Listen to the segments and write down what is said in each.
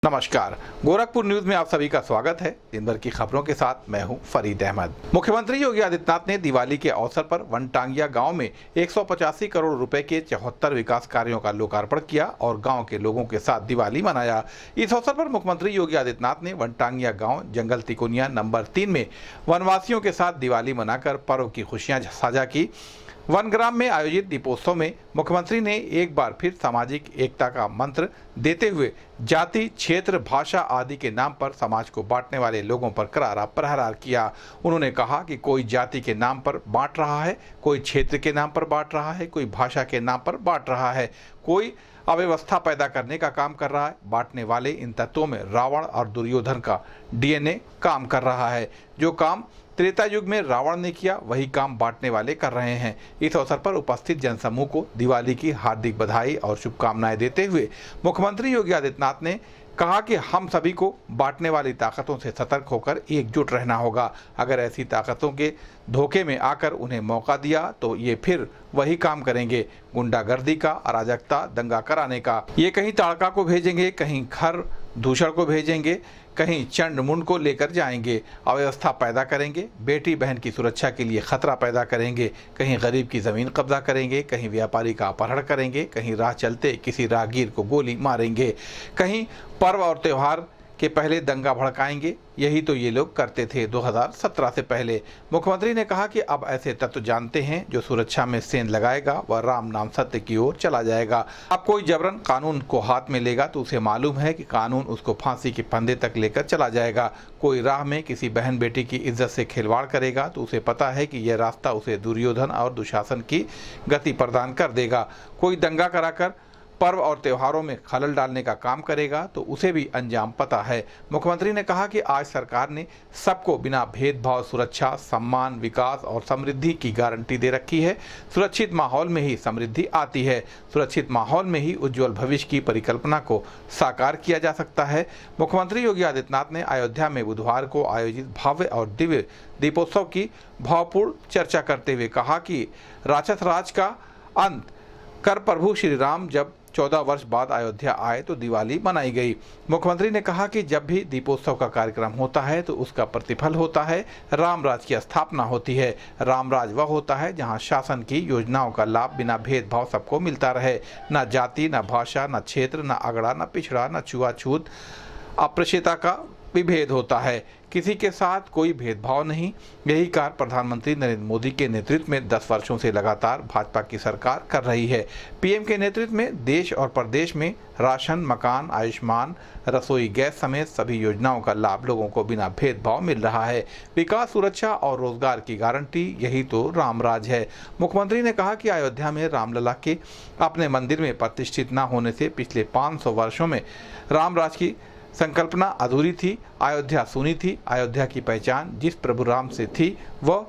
नमस्कार, गोरखपुर न्यूज में आप सभी का स्वागत है। दिन भर की खबरों के साथ मैं हूं फरीद अहमद। मुख्यमंत्री योगी आदित्यनाथ ने दिवाली के अवसर पर वनटांगिया गांव में 185 करोड़ रुपए के 74 विकास कार्यों का लोकार्पण किया और गांव के लोगों के साथ दिवाली मनाया। इस अवसर पर मुख्यमंत्री योगी आदित्यनाथ ने वनटांगिया गाँव जंगल तिकोनिया नंबर 3 में वनवासियों के साथ दिवाली मनाकर पर्व की खुशियां साझा की। वनग्राम में आयोजित दीपोत्सव में मुख्यमंत्री ने एक बार फिर सामाजिक एकता का मंत्र देते हुए जाति, क्षेत्र, भाषा आदि के नाम पर समाज को बांटने वाले लोगों पर करारा प्रहार किया। उन्होंने कहा कि कोई जाति के नाम पर बांट रहा है, कोई क्षेत्र के नाम पर बांट रहा है, कोई भाषा के नाम पर बांट रहा है, कोई अव्यवस्था पैदा करने का काम कर रहा है। बांटने वाले इन तत्वों में रावण और दुर्योधन का डीएनए काम कर रहा है। जो काम त्रेता युग में रावण ने किया वही काम बांटने वाले कर रहे हैं। इस अवसर पर उपस्थित जनसमूह को दिवाली की हार्दिक बधाई और शुभकामनाएं देते हुए मुख्यमंत्री योगी आदित्यनाथ ने कहा कि हम सभी को बांटने वाली ताकतों से सतर्क होकर एकजुट रहना होगा। अगर ऐसी ताकतों के धोखे में आकर उन्हें मौका दिया तो ये फिर वही काम करेंगे, गुंडागर्दी का, अराजकता, दंगा कराने का। ये कहीं ताड़का को भेजेंगे, कहीं खर दूषण को भेजेंगे, कहीं चंड मुंड को लेकर जाएंगे, अव्यवस्था पैदा करेंगे, बेटी बहन की सुरक्षा के लिए खतरा पैदा करेंगे, कहीं गरीब की जमीन कब्जा करेंगे, कहीं व्यापारी का अपहरण करेंगे, कहीं राह चलते किसी राहगीर को गोली मारेंगे, कहीं पर्व और त्योहार के पहले दंगा भड़काएंगे। यही तो ये लोग करते थे 2017 से पहले। मुख्यमंत्री ने कहा कि अब ऐसे तत्व जानते हैं जो सुरक्षा में सेंध लगाएगा वह राम नाम सत्य की ओर चला जाएगा। अब कोई जबरन कानून को हाथ में लेगा तो उसे मालूम है कि कानून उसको फांसी के फंदे तक लेकर चला जाएगा। कोई राह में किसी बहन बेटी की इज्जत से खिलवाड़ करेगा तो उसे पता है कि यह रास्ता उसे दुर्योधन और दुशासन की गति प्रदान कर देगा। कोई दंगा कराकर पर्व और त्योहारों में खलल डालने का काम करेगा तो उसे भी अंजाम पता है। मुख्यमंत्री ने कहा कि आज सरकार ने सबको बिना भेदभाव सुरक्षा, सम्मान, विकास और समृद्धि की गारंटी दे रखी है। सुरक्षित माहौल में ही समृद्धि आती है, सुरक्षित माहौल में ही उज्जवल भविष्य की परिकल्पना को साकार किया जा सकता है। मुख्यमंत्री योगी आदित्यनाथ ने अयोध्या में बुधवार को आयोजित भव्य और दिव्य दीपोत्सव की भावपूर्ण चर्चा करते हुए कहा कि राक्षस राज का अंत कर प्रभु श्री राम जब 14 वर्ष बाद अयोध्या आए तो दिवाली मनाई गई। मुख्यमंत्री ने कहा कि जब भी दीपोत्सव का कार्यक्रम होता है तो उसका प्रतिफल होता है, रामराज की स्थापना होती है। रामराज वह होता है जहां शासन की योजनाओं का लाभ बिना भेदभाव सबको मिलता रहे। न जाति, न भाषा, न क्षेत्र, न अगड़ा, न पिछड़ा, न छुआछूत, अस्पृश्यता का विभेद होता है। किसी के साथ कोई भेदभाव नहीं। यही कार्य प्रधानमंत्री नरेंद्र मोदी के नेतृत्व में 10 वर्षों से लगातार भाजपा की सरकार कर रही है। पीएम के नेतृत्व में देश और प्रदेश में राशन, मकान, आयुष्मान, रसोई गैस समेत सभी योजनाओं का लाभ लोगों को बिना भेदभाव मिल रहा है। विकास, सुरक्षा और रोजगार की गारंटी, यही तो रामराज है। मुख्यमंत्री ने कहा कि अयोध्या में रामलला के अपने मंदिर में प्रतिष्ठित न होने से पिछले 500 वर्षों में रामराज की संकल्पना अधूरी थी। अयोध्या सुनी थी। अयोध्या की पहचान जिस प्रभु राम से थी वह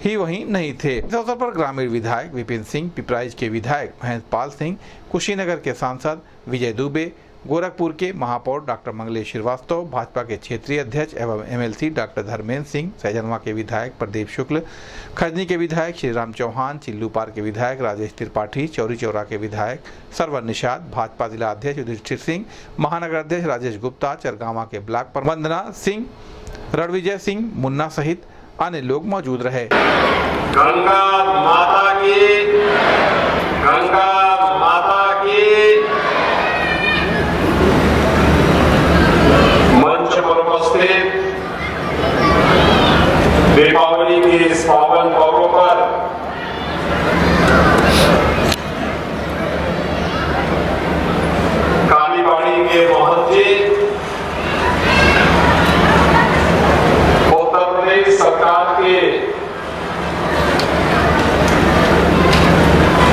ही वहीं नहीं थे। इस अवसर पर ग्रामीण विधायक विपिन सिंह, पिपराइच के विधायक महेंद्रपाल सिंह, कुशीनगर के सांसद विजय दुबे, गोरखपुर के महापौर डॉक्टर मंगलेश श्रीवास्तव, भाजपा के क्षेत्रीय अध्यक्ष एवं एमएलसी डॉक्टर धर्मेंद्र सिंह, सहजनवा के विधायक प्रदीप शुक्ल, खजनी के विधायक श्रीराम चौहान, चिल्लूपार के विधायक राजेश त्रिपाठी, चौरी चौरा के विधायक सरवर निषाद, भाजपा जिला अध्यक्ष युधिष्ठिर सिंह, महानगर अध्यक्ष राजेश गुप्ता, चरगावा के ब्लॉक पर वंदना सिंह, रणविजय सिंह, मुन्ना सहित अन्य लोग मौजूद रहे। गंगा माता की, गंगा माता की। मंच पर उपस्थित दीपावली के इस पावन पर्व पर कालीबाड़ी के महंत जी, उत्तर प्रदेश सरकार के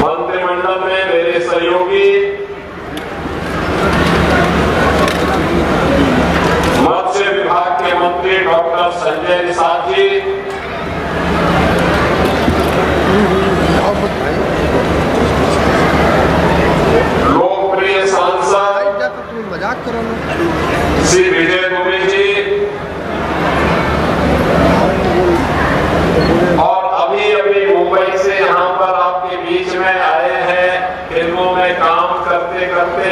मंत्रिमंडल में मेरे सहयोगी, मत्स्य विभाग के मंत्री डॉक्टर संजय निषाद जी, लोकप्रिय सांसद श्री विजय दुबे जी और अभी मुंबई से यहाँ पर आपके बीच में आए हैं फिल्मों में काम करते करते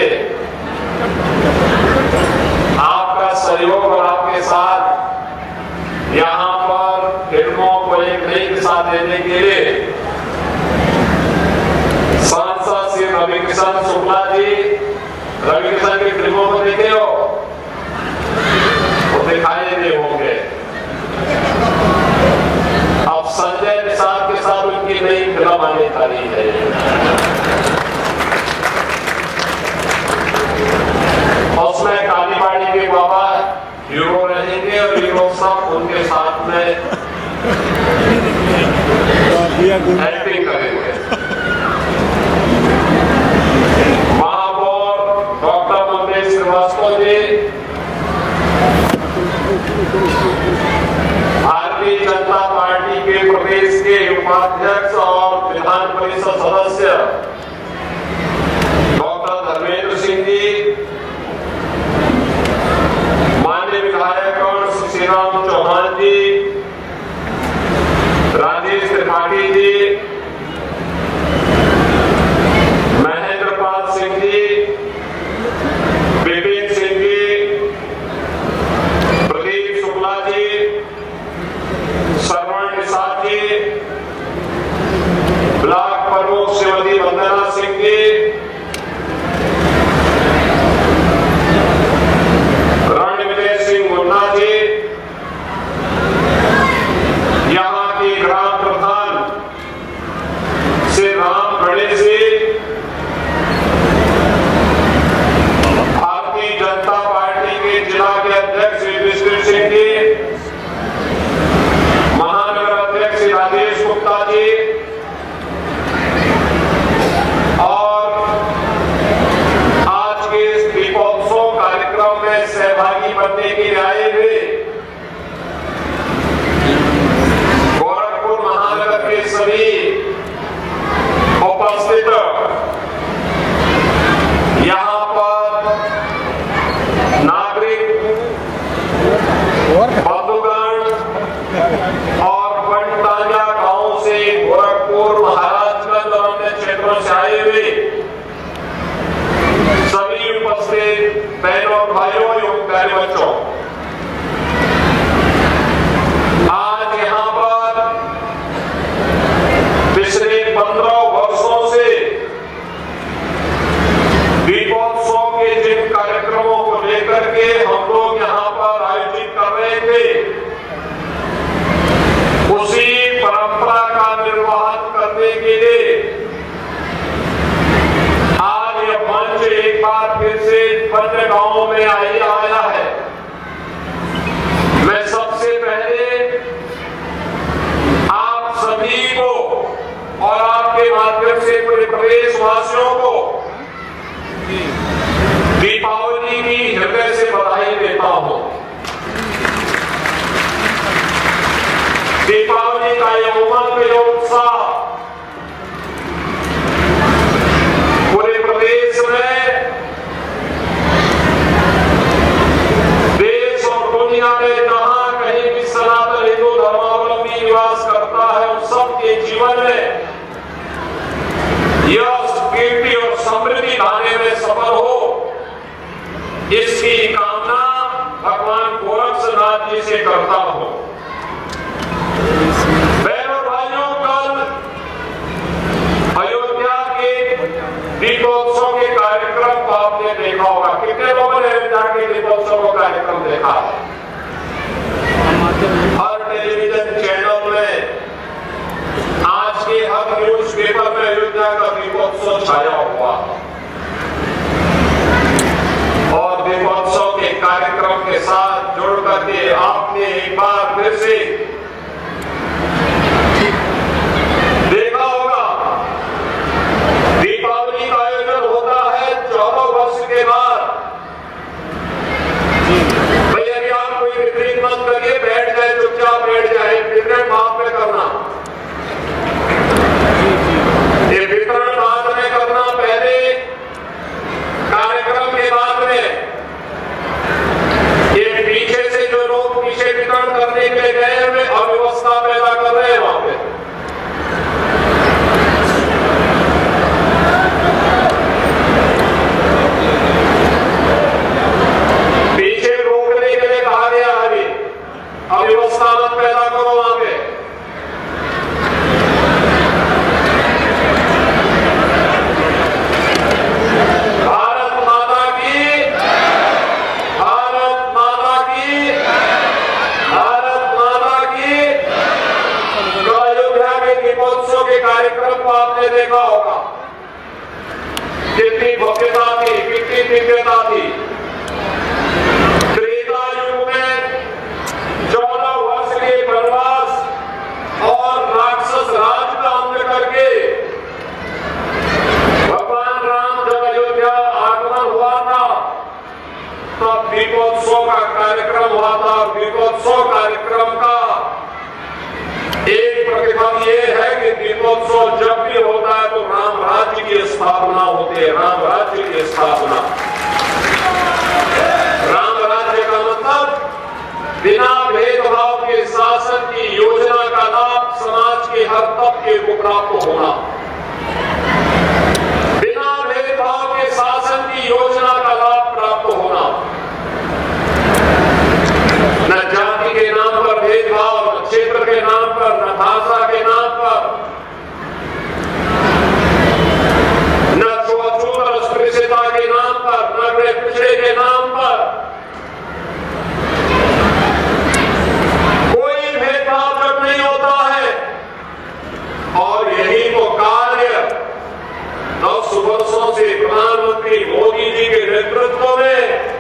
हेल्पिंग करेंगे। महापौर डॉक्टर मंगेश श्रीवास्तव जी, भारतीय जनता पार्टी के प्रदेश के उपाध्यक्ष और विधान परिषद सदस्य डॉक्टर धर्मेंद्र सिंह जी, माननीय विधायक श्री राम चौहान जी, राजेश त्रिपाठी जी, महेंद्र पाल सिंह जी, विपिन सिंह जी, प्रदीप शुक्ला जी, श्रवण निषाद जी, ब्लॉक प्रमुख श्रीमती वंदना सिंह जी, रणविजय सिंह मुन्ना जी, यहाँ के ग्राम प्रधान श्री राम गणेश जी, भारतीय जनता पार्टी के जिला के अध्यक्ष श्री विष्णु सिंह जी, महानगर अध्यक्ष श्री राजेश गुप्ता जी और आज के इस दीपोत्सव कार्यक्रम में सहभागी बनने के लिए आए हुए गोरखपुर महानगर के सभी उपस्थित यहाँ पर नागरिक बंधुगण और वनटांगा गांव से गोरखपुर, महाराजगंज और अन्य क्षेत्रों से आए हुए सभी उपस्थित बहनों और भाइयों एवं प्यारे बच्चों, आज यहाँ पर पिछले 15 वर्षों से दीपोत्सव के जिन कार्यक्रमों को लेकर के हम लोग यहाँ पर आयोजित कर रहे थे, उसी परंपरा का निर्वहन करने के लिए आज यह मंच एक बार फिर से अन्य गांवों में आया है। मैं सबसे पहले आप सभी को और आपके माध्यम से पूरे प्रदेशवासियों को दीपावली की हृदय से बधाई देता हूं। दीपावली का यह उमंग, यह उत्साह पूरे प्रदेश में, देश और दुनिया में जहां कहीं भी सनातन हिंदू धर्मावलंबी निवास करता है, उन सबके जीवन में यह कीर्ति और समृद्धि लाने में सफल हो, इसकी कामना भगवान गोरक्षनाथ जी से करता हूं। बहनों भाइयों, कल अयोध्या के दीपोत्सव के कार्यक्रम को आपने देखा होगा। कितने लोगों ने अयोध्या के दीपोत्सव का कार्यक्रम देखा? हर टेलीविजन चैनल में, आज के हर न्यूज पेपर में अयोध्या का दीपोत्सव छाया हुआ और दीपोत्सव के कार्यक्रम के साथ जुड़ करके आपने एक बार फिर से देखा होगा, दीपावली का आयोजन होता है 14 वर्ष के बाद। भैया अभी आप कोई वितरित मत करिए, बैठ जाए, चुपचाप बैठ जाए, वितरण बाद में करना, ये वितरण बाद में करना, पहले कार्यक्रम के बाद में। ये पीछे से जो लोग पीछे वितरण करने के लिए गए हुए अव्यवस्था पैदा कर रहे हैं वहां पे, पीछे रोकने दीपोत्सव का कार्यक्रम हुआ था। दीपोत्सव कार्यक्रम का एक प्रतिफल ये है कि दीपोत्सव जब भी होता है तो राम राज्य की स्थापना होती है। राम राज्य की स्थापना, राम राज्य का मतलब बिना भेदभाव के शासन की योजना का लाभ समाज के हर तबके को प्राप्त होना। बिना भेदभाव के शासन की योजना का लाभ प्राप्त होना। न जाति के नाम पर भेदभाव, न क्षेत्र के नाम पर, न भाषा के नाम पर, न छुआछूत और अस्पृश्यता के नाम पर, न पिछड़े के नाम पर कोई भेदभाव जब नहीं होता है। और यही तो कार्य 10 वर्षों से प्रधानमंत्री मोदी जी के नेतृत्व में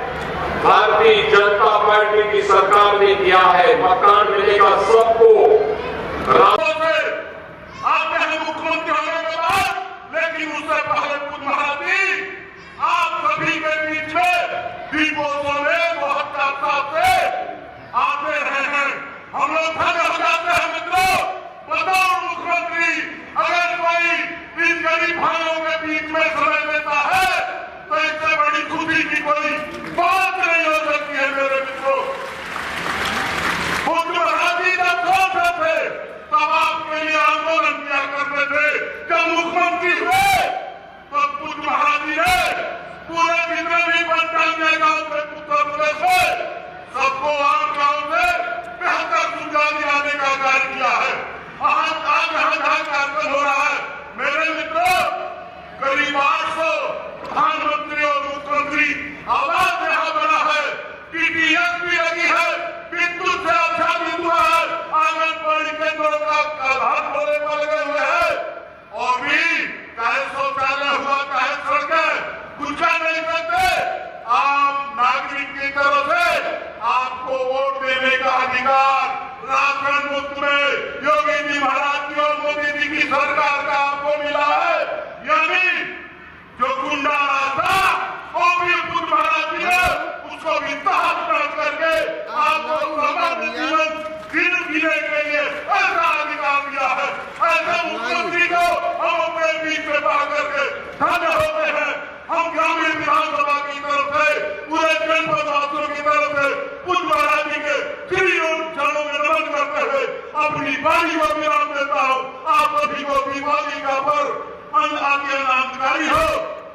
भारतीय जनता पार्टी की सरकार ने किया है। मकान मिलेगा सबको। आते हैं मुख्यमंत्री होने के बाद, लेकिन उससे पहले खुद महाराज आप सभी के बीच में दीपोत्सव में 72 साल से आते रहे हैं। हम लोग धन्य हो जाते हैं मित्रों। बतौर मुख्यमंत्री अगर कोई इन गरीब भाइयों के बीच में समय देता है तो इससे बड़ी खुशी की कोई बात नहीं हो सकती है मेरे मित्रों। खुद महाराज जी जब छोटे थे तब आपके लिए आंदोलन किया करते थे। जब मुख्यमंत्री हुए तो खुद महाराज जी ने पूरे जितने भी वनटांगिया गांव से उत्तर प्रदेश से सबको आम गांव से बेहतर सुविधा दिलाने का कार्य किया है। आज जहां कार्यक्रम हो रहा है मेरे मित्रों, करीब 800 प्रधानमंत्री और मुख्यमंत्री आवास यहाँ बना है, टीटीएस भी लगी है, विद्युत से आच्छादित हुआ है, आंगनबाड़ी केंद्रों का आधार खोले पर लगे हुए हैं। और भी चाहे शौचालय हुआ चाहे सड़कें, कुछ नहीं करते। आम नागरिक की तरफ से आपको वोट देने का अधिकार राशन मुफ्त में योगी जी महाराज की और मोदी जी की सरकार का आपको मिला है। यानी जो गुंडा था वो भी खुद महाराज जी ने उसको भी तहत करके आपको समग्र जीवन जीने के लिए ऐसा अधिकार दिया है। ऐसे मुख्यमंत्री को हम अपने बीच में पा करके धन्य होते हैं। हम ग्रामीण विधानसभा की तरफ से, पूरे जनपद वासियों की तरफ से खुद महाराज जी के श्री और चरणों में नमन करते हुए अपनी वाणी को विराम देता हूँ। आप सभी को दीपावली का पर्व आगे आनंदकारी हो।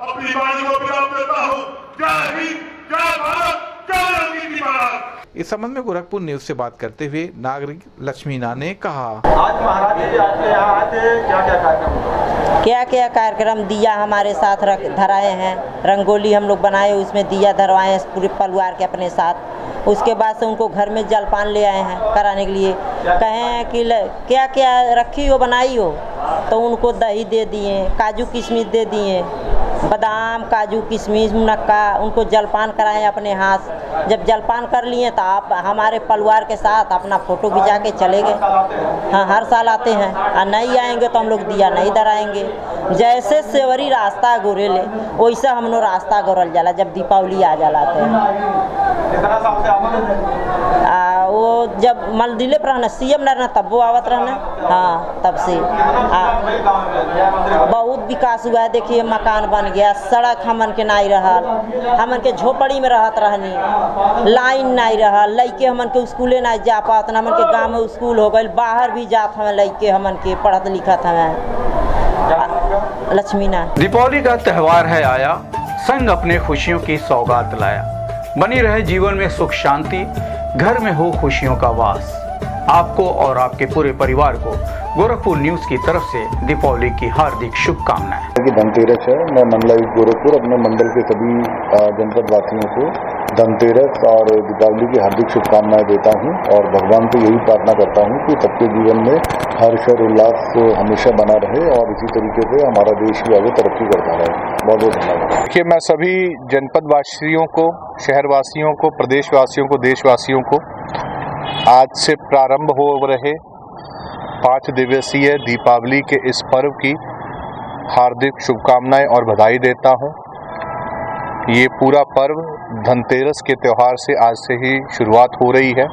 अपनी वाणी को विराम देता हूँ। जय हिंद, जय भारत, जय योगी जी महाराज। इस संबंध में गोरखपुर न्यूज से बात करते हुए नागरिक लक्ष्मीना ने कहा, आज महाराज जी आपके यहाँ आए थे, क्या-क्या कार्यक्रम हुआ? क्या कार्यक्रम, दिया हमारे साथ धराए हैं, रंगोली हम लोग बनाए, उसमें दिया धरवाए हैं पूरे परिवार के अपने साथ। उसके बाद से उनको घर में जलपान ले आए हैं कराने के लिए। कहे हैं कि क्या क्या रखी हो बनाई हो, तो उनको दही दे दिए, काजू किशमिश दे दिए, बादाम काजू किशमिश मुनक्का, उनको जलपान कराएं अपने हाथ। जब जलपान कर लिए तो आप हमारे परिवार के साथ अपना फोटो खिंचा के चले गए। हाँ, हर साल आते हैं। और नहीं आएंगे तो हम लोग दिया नहीं धराएंगे। जैसे सेवरी रास्ता गोरेले वैसे हम लोग रास्ता गोरल जाला जब दीपावली आ जाते वो जब मंदिले पर रहना सीएम न रहना तब वो आवत रहना। हाँ, तब से बहुत विकास हुआ है। देखिए मकान बन गया, सड़क हमन के नहीं रहल, हमन के झोपड़ी में रहत रहनी, लाइन नहीं रहल, लइके हमन के स्कूले नहीं जा पात, हमन के गांव में स्कूल हो गए, बाहर भी जात हमें लइके हमन के पढ़त लिखत हमें। लक्ष्मीना। दीपावली का त्यौहार है आया, संग अपने खुशियों की सौगात लाया। बनी रहे जीवन में सुख शांति, घर में हो खुशियों का वास। आपको और आपके पूरे परिवार को गोरखपुर न्यूज की तरफ से दीपावली की हार्दिक शुभकामनाएं। धनतेरस है। मैं मंडलायुक्त गोरखपुर अपने मंडल के सभी जनपद वासियों को धनतेरस और दीपावली की हार्दिक शुभकामनाएं देता हूं और भगवान से यही प्रार्थना करता हूं कि सबके जीवन में हर्ष और उल्लास हमेशा बना रहे और इसी तरीके से हमारा देश भी आगे तरक्की करता रहे। बहुत बहुत धन्यवाद। देखिए, मैं सभी जनपद वासियों को, शहरवासियों को, प्रदेशवासियों को, देशवासियों को आज से प्रारंभ हो रहे 5 दिवसीय दीपावली के इस पर्व की हार्दिक शुभकामनाएं और बधाई देता हूं। ये पूरा पर्व धनतेरस के त्यौहार से आज से ही शुरुआत हो रही है।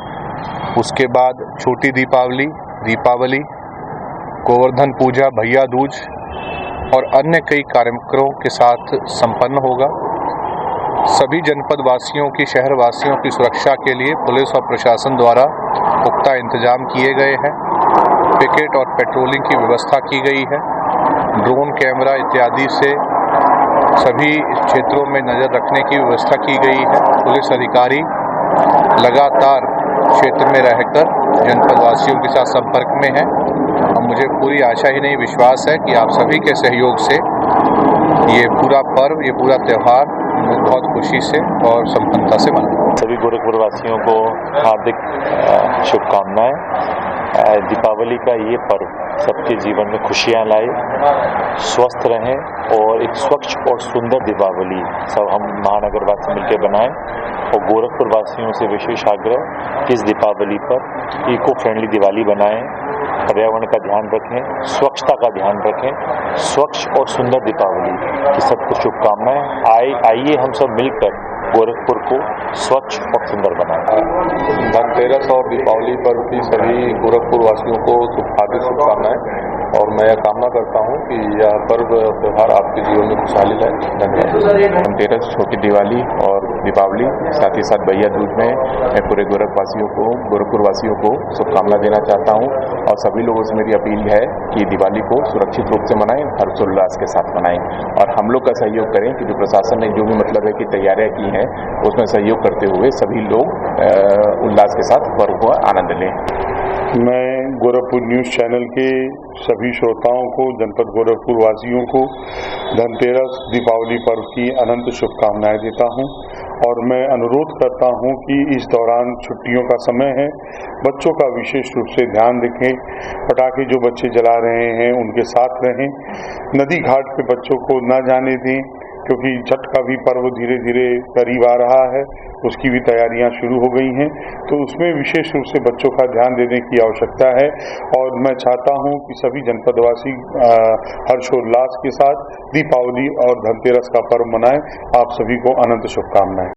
उसके बाद छोटी दीपावली, दीपावली, गोवर्धन पूजा, भैया दूज और अन्य कई कार्यक्रमों के साथ संपन्न होगा। सभी जनपद वासियों की, शहर वासियों की सुरक्षा के लिए पुलिस और प्रशासन द्वारा पुख्ता इंतजाम किए गए हैं। पिकेट और पेट्रोलिंग की व्यवस्था की गई है। ड्रोन कैमरा इत्यादि से सभी क्षेत्रों में नज़र रखने की व्यवस्था की गई है। पुलिस अधिकारी लगातार क्षेत्र में रहकर जनपद वासियों के साथ संपर्क में हैं और मुझे पूरी आशा ही नहीं, विश्वास है कि आप सभी के सहयोग से ये पूरा पर्व, ये पूरा त्यौहार बहुत खुशी से और संपन्नता से मनाएं। सभी गोरखपुर वासियों को हार्दिक शुभकामनाएं। दीपावली का ये पर्व सबके जीवन में खुशियां लाए, स्वस्थ रहें और एक स्वच्छ और सुंदर दीपावली सब हम महानगर वासी मिलकर बनाएं। और गोरखपुर वासियों से विशेष आग्रह कि इस दीपावली पर इको फ्रेंडली दिवाली बनाएं, पर्यावरण का ध्यान रखें, स्वच्छता का ध्यान रखें। स्वच्छ और सुंदर दीपावली की सबको शुभकामनाएं। आइए हम सब मिलकर गोरखपुर को स्वच्छ और सुंदर बनाएं। धनतेरस और दीपावली पर्व की सभी गोरखपुर वासियों को हार्दिक शुभकामनाएं और मैं यह कामना करता हूं कि यह पर्व त्यौहार आपके जीवन में खुशहाली लाए। धन्यवाद। धनतेरस, छोटी दिवाली और दीपावली, साथ ही साथ भैया दूज में मैं पूरे गोरखपुर वासियों को शुभकामना देना चाहता हूं और सभी लोगों से मेरी अपील है कि दिवाली को सुरक्षित रूप से मनाएं, हर्षोल्लास के साथ मनाएं और हम लोग का सहयोग करें कि जो प्रशासन ने जो भी मतलब है कि तैयारियां की हैं उसमें सहयोग करते हुए सभी लोग उल्लास के साथ पर्व को आनंद लें। मैं गोरखपुर न्यूज़ चैनल के सभी श्रोताओं को, जनपद गोरखपुर वासियों को धनतेरस, दीपावली पर्व की अनंत शुभकामनाएं देता हूं और मैं अनुरोध करता हूं कि इस दौरान छुट्टियों का समय है, बच्चों का विशेष रूप से ध्यान रखें। पटाखे जो बच्चे जला रहे हैं उनके साथ रहें। नदी घाट पे बच्चों को न जाने दें क्योंकि छठ का भी पर्व धीरे धीरे करीब आ रहा है, उसकी भी तैयारियां शुरू हो गई हैं, तो उसमें विशेष रूप से बच्चों का ध्यान देने की आवश्यकता है। और मैं चाहता हूं कि सभी जनपदवासी हर्षोल्लास के साथ दीपावली और धनतेरस का पर्व मनाएं। आप सभी को अनंत शुभकामनाएं।